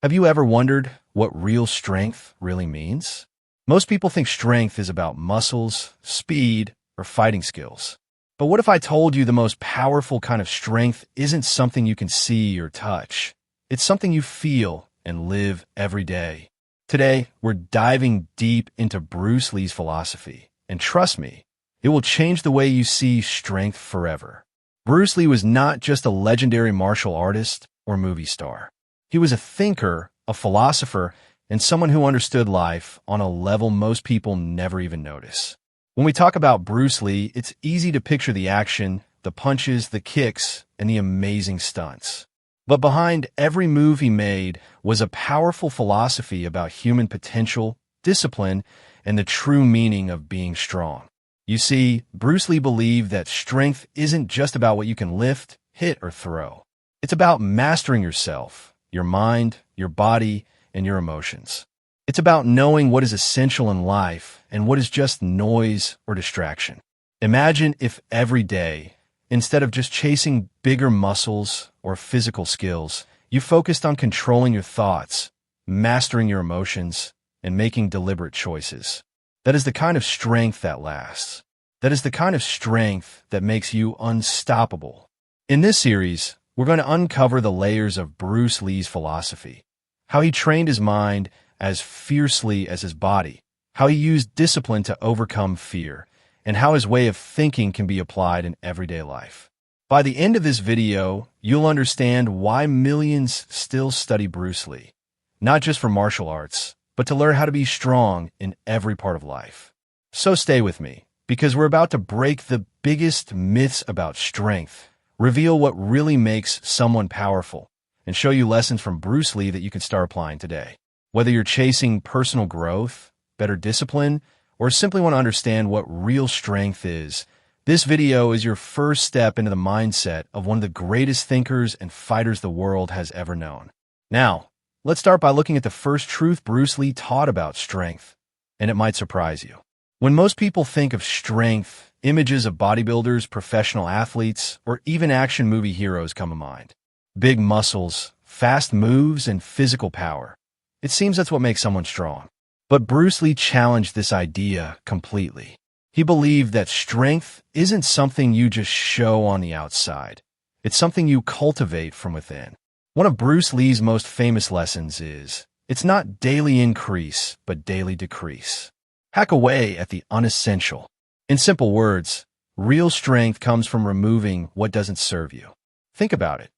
Have you ever wondered what real strength really means? Most people think strength is about muscles, speed, or fighting skills. But what if I told you the most powerful kind of strength isn't something you can see or touch? It's something you feel and live every day. Today, we're diving deep into Bruce Lee's philosophy, and trust me, it will change the way you see strength forever. Bruce Lee was not just a legendary martial artist or movie star. He was a thinker, a philosopher, and someone who understood life on a level most people never even notice. When we talk about Bruce Lee, it's easy to picture the action, the punches, the kicks, and the amazing stunts. But behind every move he made was a powerful philosophy about human potential, discipline, and the true meaning of being strong. You see, Bruce Lee believed that strength isn't just about what you can lift, hit, or throw. It's about mastering yourself, your mind, your body, and your emotions. It's about knowing what is essential in life and what is just noise or distraction. Imagine if every day, instead of just chasing bigger muscles or physical skills, you focused on controlling your thoughts, mastering your emotions, and making deliberate choices. That is the kind of strength that lasts. That is the kind of strength that makes you unstoppable. In this series, we're going to uncover the layers of Bruce Lee's philosophy, how he trained his mind as fiercely as his body, how he used discipline to overcome fear, and how his way of thinking can be applied in everyday life. By the end of this video, you'll understand why millions still study Bruce Lee, not just for martial arts, but to learn how to be strong in every part of life. So stay with me, because we're about to break the biggest myths about strength, reveal what really makes someone powerful, and show you lessons from Bruce Lee that you can start applying today. Whether you're chasing personal growth, better discipline, or simply want to understand what real strength is, this video is your first step into the mindset of one of the greatest thinkers and fighters the world has ever known. Now, let's start by looking at the first truth Bruce Lee taught about strength, and it might surprise you. When most people think of strength, images of bodybuilders, professional athletes, or even action movie heroes come to mind. Big muscles, fast moves, and physical power. It seems that's what makes someone strong. But Bruce Lee challenged this idea completely. He believed that strength isn't something you just show on the outside. It's something you cultivate from within. One of Bruce Lee's most famous lessons is, it's not daily increase, but daily decrease. Hack away at the unessential. In simple words, real strength comes from removing what doesn't serve you. Think about it.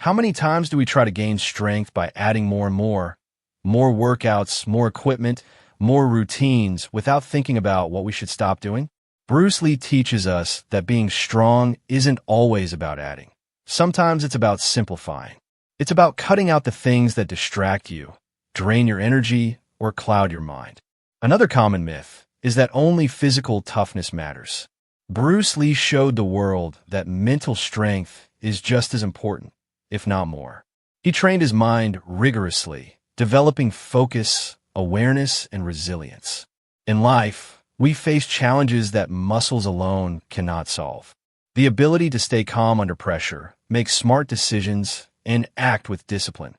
How many times do we try to gain strength by adding more and more? More workouts, more equipment, more routines without thinking about what we should stop doing? Bruce Lee teaches us that being strong isn't always about adding. Sometimes it's about simplifying. It's about cutting out the things that distract you, drain your energy, or cloud your mind. Another common myth is that only physical toughness matters. Bruce Lee showed the world that mental strength is just as important, if not more. He trained his mind rigorously, developing focus, awareness, and resilience. In life, we face challenges that muscles alone cannot solve. The ability to stay calm under pressure, make smart decisions, and act with discipline.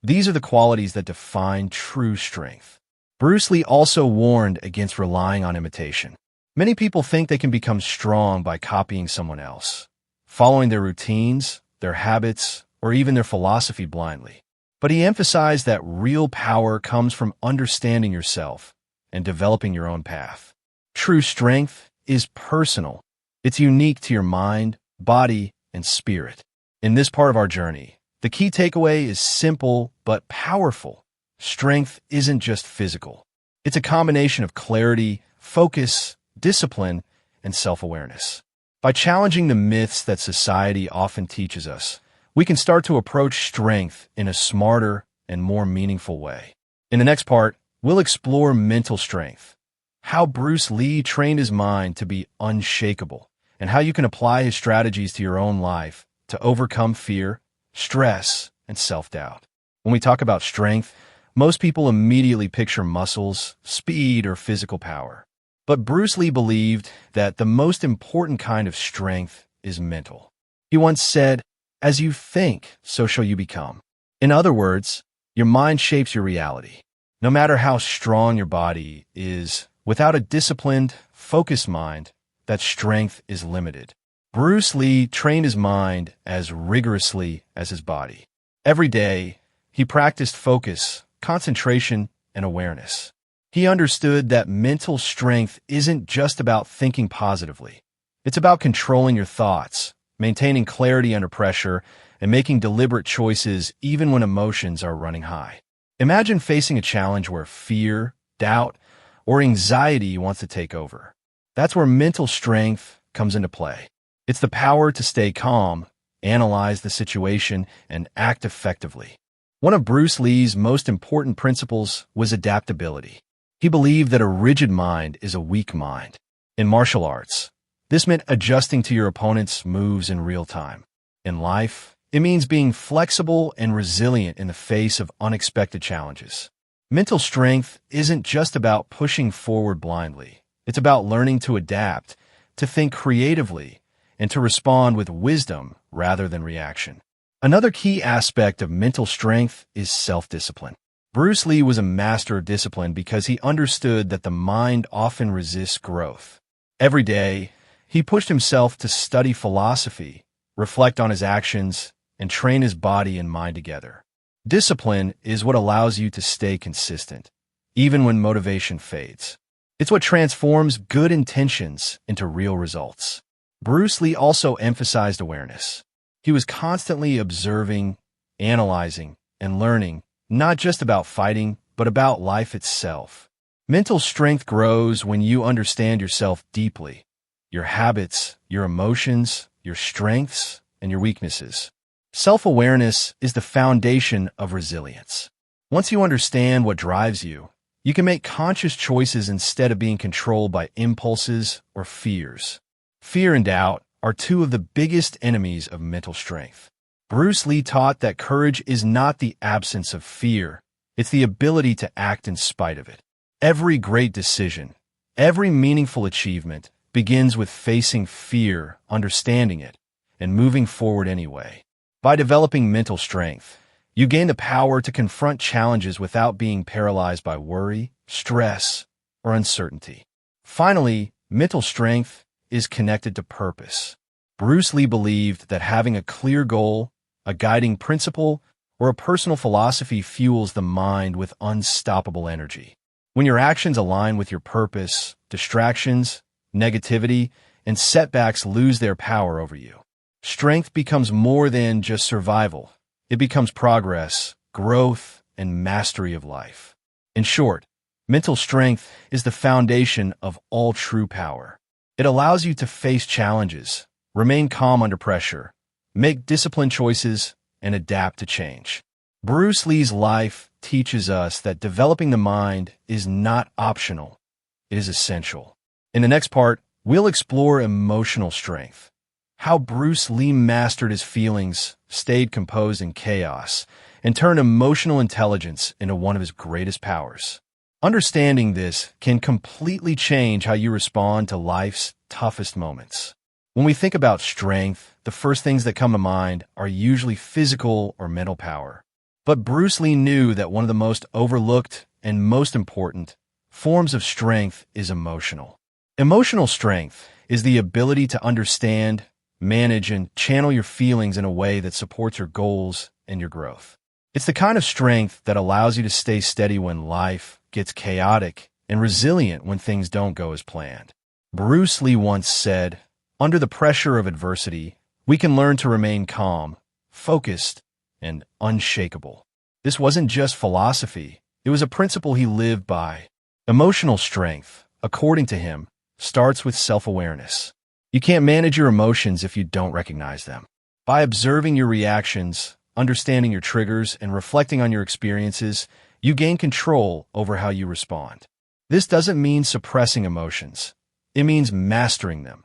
These are the qualities that define true strength. Bruce Lee also warned against relying on imitation. Many people think they can become strong by copying someone else, following their routines, their habits, or even their philosophy blindly. But he emphasized that real power comes from understanding yourself and developing your own path. True strength is personal. It's unique to your mind, body, and spirit. In this part of our journey, the key takeaway is simple but powerful. Strength isn't just physical. It's a combination of clarity, focus, discipline, and self-awareness. By challenging the myths that society often teaches us, we can start to approach strength in a smarter and more meaningful way. In the next part, we'll explore mental strength, how Bruce Lee trained his mind to be unshakable, and how you can apply his strategies to your own life to overcome fear, stress, and self-doubt. When we talk about strength, most people immediately picture muscles, speed, or physical power. But Bruce Lee believed that the most important kind of strength is mental. He once said, "As you think, so shall you become." In other words, Your mind shapes your reality. No matter how strong your body is, without a disciplined, focused mind, that strength is limited. Bruce Lee trained his mind as rigorously as his body. Every day, he practiced focus, concentration, and awareness. He understood that mental strength isn't just about thinking positively. It's about controlling your thoughts, maintaining clarity under pressure, and making deliberate choices even when emotions are running high. Imagine facing a challenge where fear, doubt, or anxiety wants to take over. That's where mental strength comes into play. It's the power to stay calm, analyze the situation, and act effectively. One of Bruce Lee's most important principles was adaptability. He believed that a rigid mind is a weak mind. In martial arts, this meant adjusting to your opponent's moves in real time. In life, it means being flexible and resilient in the face of unexpected challenges. Mental strength isn't just about pushing forward blindly. It's about learning to adapt, to think creatively, and to respond with wisdom rather than reaction. Another key aspect of mental strength is self-discipline. Bruce Lee was a master of discipline because he understood that the mind often resists growth. Every day, he pushed himself to study philosophy, reflect on his actions, and train his body and mind together. Discipline is what allows you to stay consistent, even when motivation fades. It's what transforms good intentions into real results. Bruce Lee also emphasized awareness. He was constantly observing, analyzing, and learning, not just about fighting, but about life itself. Mental strength grows when you understand yourself deeply, your habits, your emotions, your strengths, and your weaknesses. Self-awareness is the foundation of resilience. Once you understand what drives you, you can make conscious choices instead of being controlled by impulses or fears. Fear and doubt are two of the biggest enemies of mental strength. Bruce Lee taught that courage is not the absence of fear, it's the ability to act in spite of it. Every great decision, every meaningful achievement begins with facing fear, understanding it, and moving forward anyway. By developing mental strength, you gain the power to confront challenges without being paralyzed by worry, stress, or uncertainty. Finally, mental strength is connected to purpose. Bruce Lee believed that having a clear goal, a guiding principle, or a personal philosophy fuels the mind with unstoppable energy. When your actions align with your purpose, distractions, negativity, and setbacks lose their power over you. Strength becomes more than just survival. It becomes progress, growth, and mastery of life. In short, mental strength is the foundation of all true power. It allows you to face challenges, remain calm under pressure, make disciplined choices, and adapt to change. Bruce Lee's life teaches us that developing the mind is not optional, it is essential. In the next part, we'll explore emotional strength, how Bruce Lee mastered his feelings, stayed composed in chaos, and turned emotional intelligence into one of his greatest powers. Understanding this can completely change how you respond to life's toughest moments. When we think about strength, the first things that come to mind are usually physical or mental power. But Bruce Lee knew that one of the most overlooked and most important forms of strength is emotional. Emotional strength is the ability to understand, manage, and channel your feelings in a way that supports your goals and your growth. It's the kind of strength that allows you to stay steady when life gets chaotic and resilient when things don't go as planned. Bruce Lee once said, "Under the pressure of adversity, we can learn to remain calm, focused, and unshakable." This wasn't just philosophy, it was a principle he lived by. Emotional strength, according to him, starts with self-awareness. You can't manage your emotions if you don't recognize them. By observing your reactions, understanding your triggers, and reflecting on your experiences, you gain control over how you respond. This doesn't mean suppressing emotions. It means mastering them.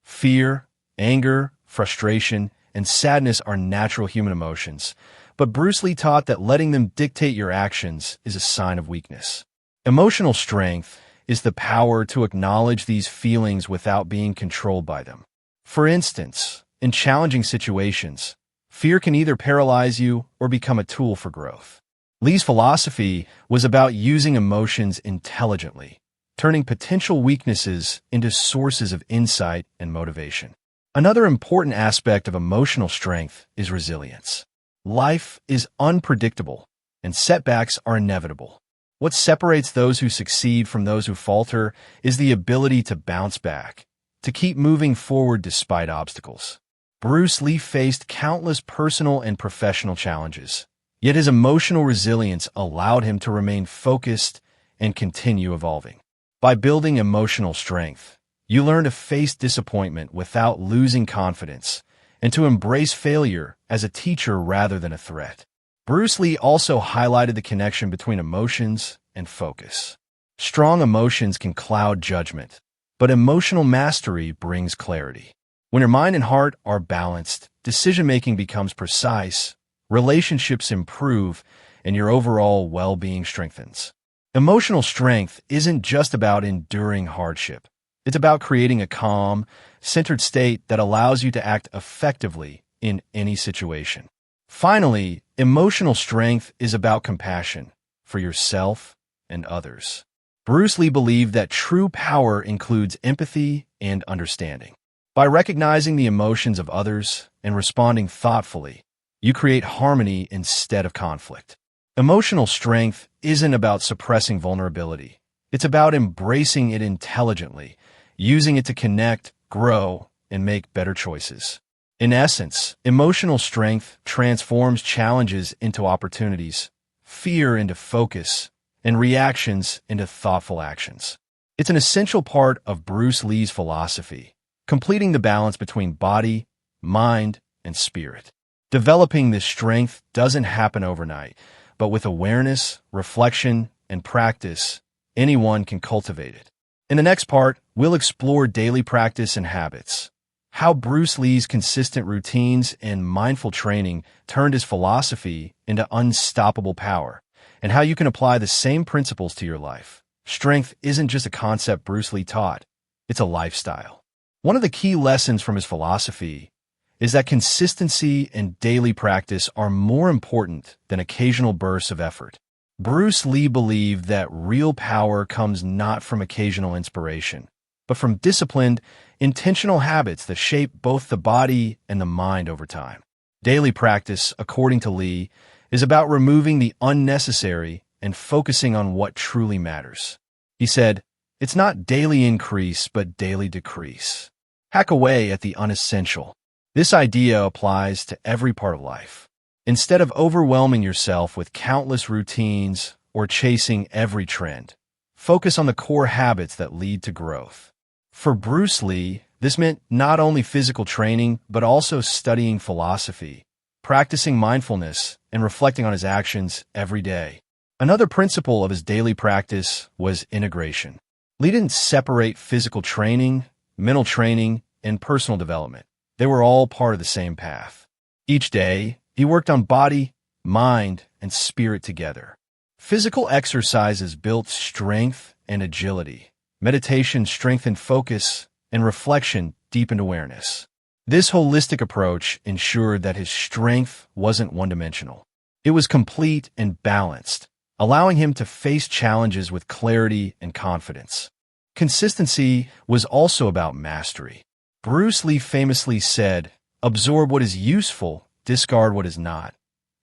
Fear, anger, frustration, and sadness are natural human emotions, but Bruce Lee taught that letting them dictate your actions is a sign of weakness. Emotional strength is the power to acknowledge these feelings without being controlled by them. For instance, in challenging situations, fear can either paralyze you or become a tool for growth. Lee's philosophy was about using emotions intelligently, turning potential weaknesses into sources of insight and motivation. Another important aspect of emotional strength is resilience. Life is unpredictable, and setbacks are inevitable. What separates those who succeed from those who falter is the ability to bounce back, to keep moving forward despite obstacles. Bruce Lee faced countless personal and professional challenges, yet his emotional resilience allowed him to remain focused and continue evolving. By building emotional strength, you learn to face disappointment without losing confidence and to embrace failure as a teacher rather than a threat. Bruce Lee also highlighted the connection between emotions and focus. Strong emotions can cloud judgment, but emotional mastery brings clarity. When your mind and heart are balanced, decision-making becomes precise, relationships improve, and your overall well-being strengthens. Emotional strength isn't just about enduring hardship. It's about creating a calm, centered state that allows you to act effectively in any situation. Finally, emotional strength is about compassion for yourself and others. Bruce Lee believed that true power includes empathy and understanding. By recognizing the emotions of others and responding thoughtfully, you create harmony instead of conflict. Emotional strength isn't about suppressing vulnerability. It's about embracing it intelligently, using it to connect, grow, and make better choices. In essence, emotional strength transforms challenges into opportunities, fear into focus, and reactions into thoughtful actions. It's an essential part of Bruce Lee's philosophy, completing the balance between body, mind, and spirit. Developing this strength doesn't happen overnight, but with awareness, reflection, and practice, anyone can cultivate it. In the next part, we'll explore daily practice and habits, how Bruce Lee's consistent routines and mindful training turned his philosophy into unstoppable power, and how you can apply the same principles to your life. Strength isn't just a concept Bruce Lee taught, it's a lifestyle. One of the key lessons from his philosophy is that consistency and daily practice are more important than occasional bursts of effort. Bruce Lee believed that real power comes not from occasional inspiration, but from disciplined, intentional habits that shape both the body and the mind over time. Daily practice, according to Lee, is about removing the unnecessary and focusing on what truly matters. He said, "It's not daily increase, but daily decrease. Hack away at the unessential." This idea applies to every part of life. Instead of overwhelming yourself with countless routines or chasing every trend, focus on the core habits that lead to growth. For Bruce Lee, this meant not only physical training, but also studying philosophy, practicing mindfulness, and reflecting on his actions every day. Another principle of his daily practice was integration. Lee didn't separate physical training, mental training, and personal development. They were all part of the same path. Each day, he worked on body, mind, and spirit together. Physical exercises built strength and agility. Meditation strengthened focus, and reflection deepened awareness. This holistic approach ensured that his strength wasn't one-dimensional. It was complete and balanced, allowing him to face challenges with clarity and confidence. Consistency was also about mastery. Bruce Lee famously said, "Absorb what is useful, discard what is not.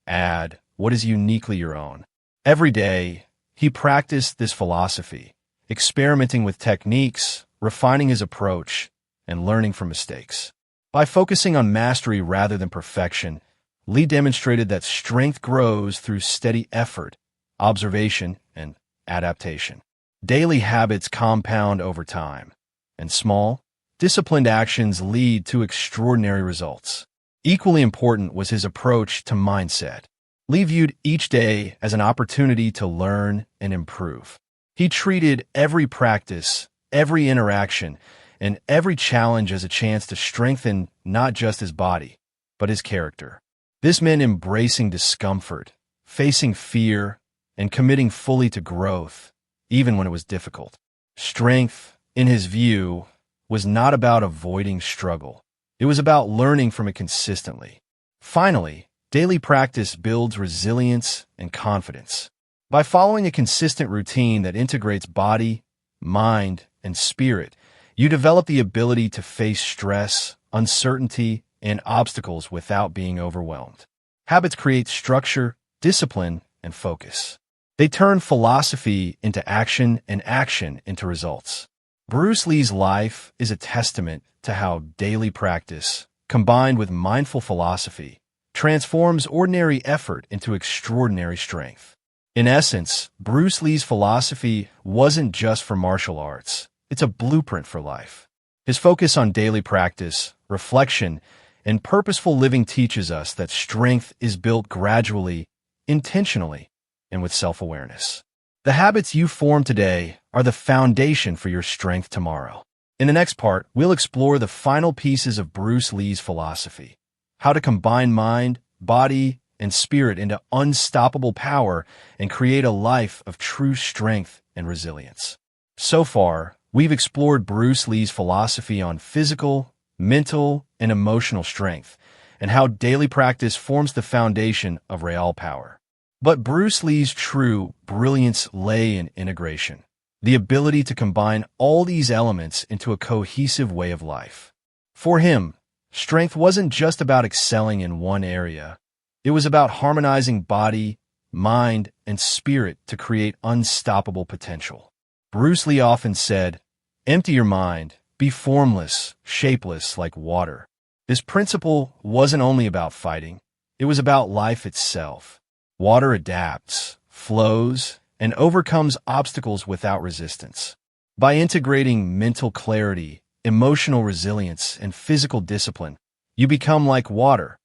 Add what is uniquely your own." Every day, he practiced this philosophy, experimenting with techniques, refining his approach, and learning from mistakes. By focusing on mastery rather than perfection, Lee demonstrated that strength grows through steady effort, observation, and adaptation. Daily habits compound over time, and small, disciplined actions lead to extraordinary results. Equally important was his approach to mindset. Lee viewed each day as an opportunity to learn and improve. He treated every practice, every interaction, and every challenge as a chance to strengthen not just his body, but his character. This meant embracing discomfort, facing fear, and committing fully to growth, even when it was difficult. Strength, in his view, was not about avoiding struggle. It was about learning from it consistently. Finally, daily practice builds resilience and confidence. By following a consistent routine that integrates body, mind, and spirit, you develop the ability to face stress, uncertainty, and obstacles without being overwhelmed. Habits create structure, discipline, and focus. They turn philosophy into action and action into results. Bruce Lee's life is a testament to how daily practice, combined with mindful philosophy, transforms ordinary effort into extraordinary strength. In essence, Bruce Lee's philosophy wasn't just for martial arts. It's a blueprint for life. His focus on daily practice, reflection, and purposeful living teaches us that strength is built gradually, intentionally, and with self-awareness. The habits you form today are the foundation for your strength tomorrow. In the next part, we'll explore the final pieces of Bruce Lee's philosophy, how to combine mind, body, and spirit into unstoppable power and create a life of true strength and resilience. So far, we've explored Bruce Lee's philosophy on physical, mental, and emotional strength, and how daily practice forms the foundation of real power. But Bruce Lee's true brilliance lay in integration, the ability to combine all these elements into a cohesive way of life. For him, strength wasn't just about excelling in one area. It was about harmonizing body, mind, and spirit to create unstoppable potential. Bruce Lee often said, "Empty your mind, be formless, shapeless like water." This principle wasn't only about fighting, it was about life itself. Water adapts, flows, and overcomes obstacles without resistance. By integrating mental clarity, emotional resilience, and physical discipline, you become like water.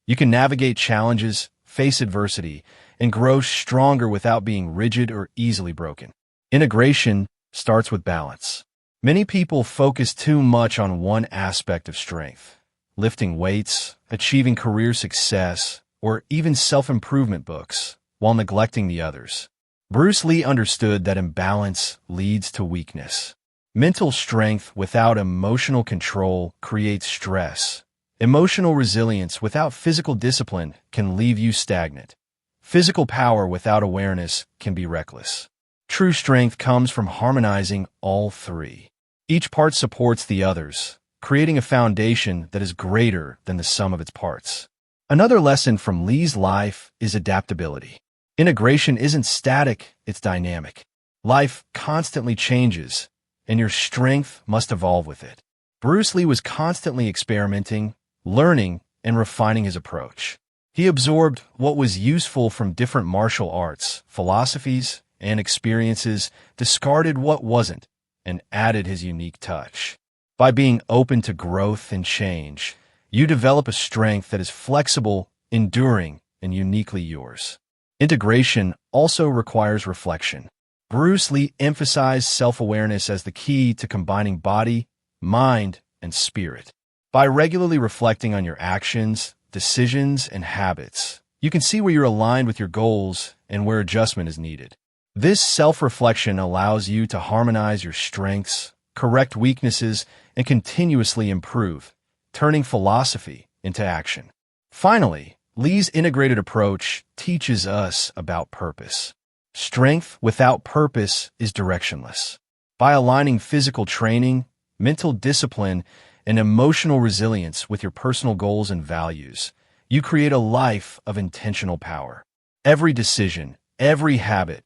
You can navigate challenges, face adversity, and grow stronger without being rigid or easily broken. Integration starts with balance. Many people focus too much on one aspect of strength, lifting weights, achieving career success, or even self-improvement books, while neglecting the others. Bruce Lee understood that imbalance leads to weakness. Mental strength without emotional control creates stress. Emotional resilience without physical discipline can leave you stagnant. Physical power without awareness can be reckless. True strength comes from harmonizing all three. Each part supports the others, creating a foundation that is greater than the sum of its parts. Another lesson from Lee's life is adaptability. Integration isn't static, it's dynamic. Life constantly changes, and your strength must evolve with it. Bruce Lee was constantly experimenting, learning, and refining his approach. He absorbed what was useful from different martial arts, philosophies, and experiences, discarded what wasn't, and added his unique touch. By being open to growth and change, you develop a strength that is flexible, enduring, and uniquely yours. Integration also requires reflection. Bruce Lee emphasized self-awareness as the key to combining body, mind, and spirit. By regularly reflecting on your actions, decisions, and habits, you can see where you're aligned with your goals and where adjustment is needed. This self-reflection allows you to harmonize your strengths, correct weaknesses, and continuously improve, turning philosophy into action. Finally, Lee's integrated approach teaches us about purpose. Strength without purpose is directionless. By aligning physical training, mental discipline, and emotional resilience with your personal goals and values, you create a life of intentional power. Every decision, every habit,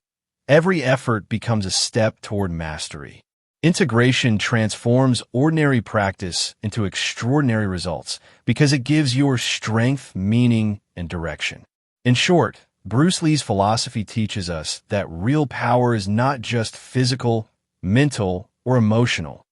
every effort becomes a step toward mastery. Integration transforms ordinary practice into extraordinary results because it gives your strength, meaning, and direction. In short, Bruce Lee's philosophy teaches us that real power is not just physical, mental, or emotional.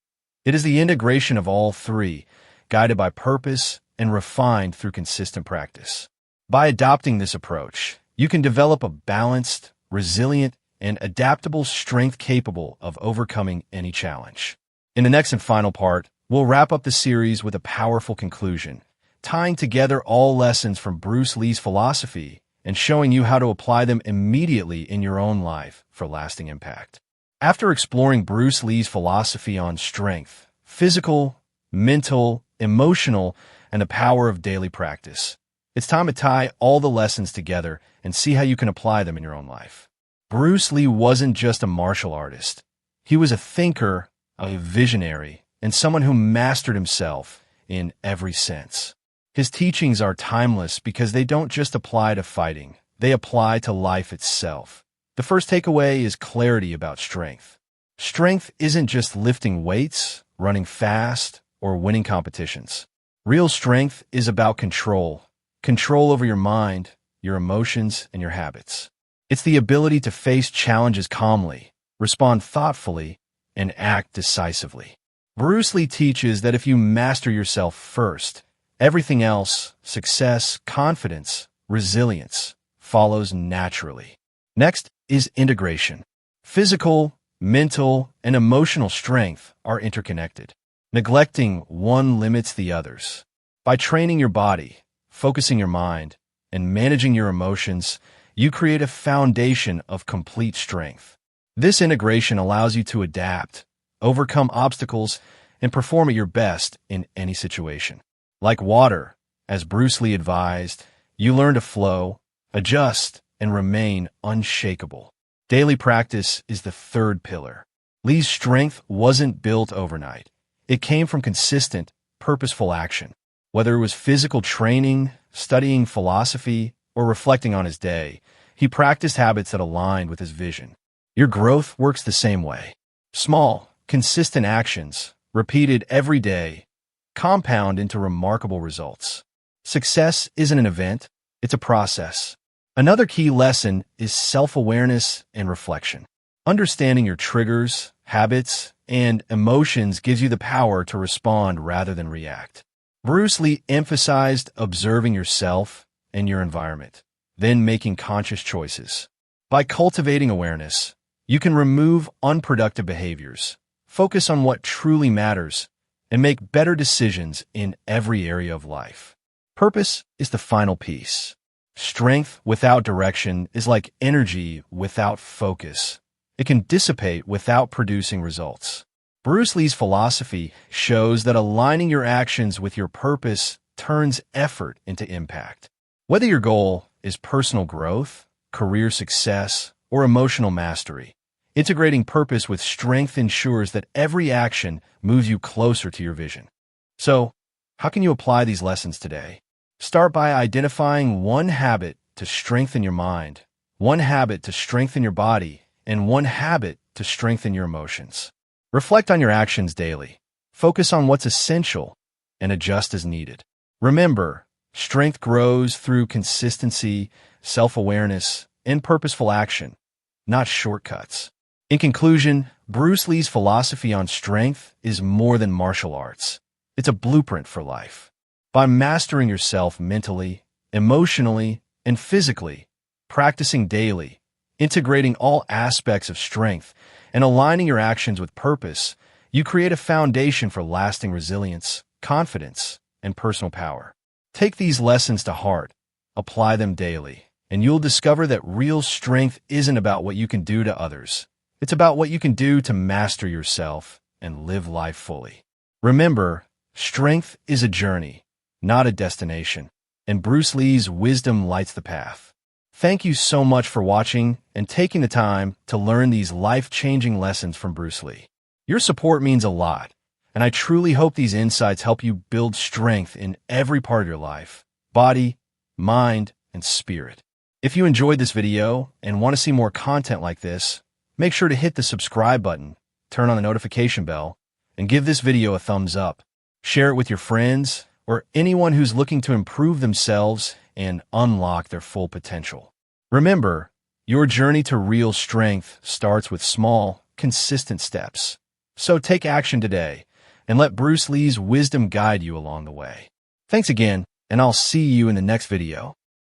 It is the integration of all three, guided by purpose and refined through consistent practice. By adopting this approach, you can develop a balanced, resilient, and adaptable strength capable of overcoming any challenge. In the next and final part, we'll wrap up the series with a powerful conclusion, tying together all lessons from Bruce Lee's philosophy and showing you how to apply them immediately in your own life for lasting impact. After exploring Bruce Lee's philosophy on strength, physical, mental, emotional, and the power of daily practice, It's time to tie all the lessons together and see how you can apply them in your own life. Bruce Lee wasn't just a martial artist. He was a thinker, a visionary, and someone who mastered himself in every sense. His teachings are timeless because they don't just apply to fighting, they apply to life itself. The first takeaway is clarity about strength. Strength isn't just lifting weights, running fast, or winning competitions. Real strength is about control. Control over your mind, your emotions, and your habits. It's the ability to face challenges calmly, respond thoughtfully, and act decisively. Bruce Lee teaches that if you master yourself first, everything else, success, confidence, resilience, follows naturally. Next is integration. Physical, mental, and emotional strength are interconnected. Neglecting one limits the others. By training your body, focusing your mind, and managing your emotions, you create a foundation of complete strength. This integration allows you to adapt, overcome obstacles, and perform at your best in any situation. Like water, as Bruce Lee advised, you learn to flow, adjust, and remain unshakable. Daily practice is the third pillar. Lee's strength wasn't built overnight. It came from consistent, purposeful action. Whether it was physical training, studying philosophy, or reflecting on his day, he practiced habits that aligned with his vision. Your growth works the same way. Small, consistent actions, repeated every day, compound into remarkable results. Success isn't an event, it's a process. Another key lesson is self-awareness and reflection. Understanding your triggers, habits, and emotions gives you the power to respond rather than react. Bruce Lee emphasized observing yourself and your environment, then making conscious choices. By cultivating awareness, you can remove unproductive behaviors, focus on what truly matters, and make better decisions in every area of life. Purpose is the final piece. Strength without direction is like energy without focus. It can dissipate without producing results. Bruce Lee's philosophy shows that aligning your actions with your purpose turns effort into impact. Whether your goal is personal growth, career success, or emotional mastery, integrating purpose with strength ensures that every action moves you closer to your vision. So, how can you apply these lessons today? Start by identifying one habit to strengthen your mind, one habit to strengthen your body, and one habit to strengthen your emotions. Reflect on your actions daily. Focus on what's essential and adjust as needed. Remember, strength grows through consistency, self-awareness, and purposeful action, not shortcuts. In conclusion, Bruce Lee's philosophy on strength is more than martial arts. It's a blueprint for life. By mastering yourself mentally, emotionally, and physically, practicing daily, integrating all aspects of strength, and aligning your actions with purpose, you create a foundation for lasting resilience, confidence, and personal power. Take these lessons to heart, apply them daily, and you'll discover that real strength isn't about what you can do to others. It's about what you can do to master yourself and live life fully. Remember, strength is a journey, not a destination, and Bruce Lee's wisdom lights the path. Thank you so much for watching and taking the time to learn these life-changing lessons from Bruce Lee. Your support means a lot, and I truly hope these insights help you build strength in every part of your life, body, mind, and spirit. If you enjoyed this video and want to see more content like this, make sure to hit the subscribe button, turn on the notification bell, and give this video a thumbs up. Share it with your friends or anyone who's looking to improve themselves and unlock their full potential. Remember, your journey to real strength starts with small, consistent steps. So take action today and let Bruce Lee's wisdom guide you along the way. Thanks again, and I'll see you in the next video.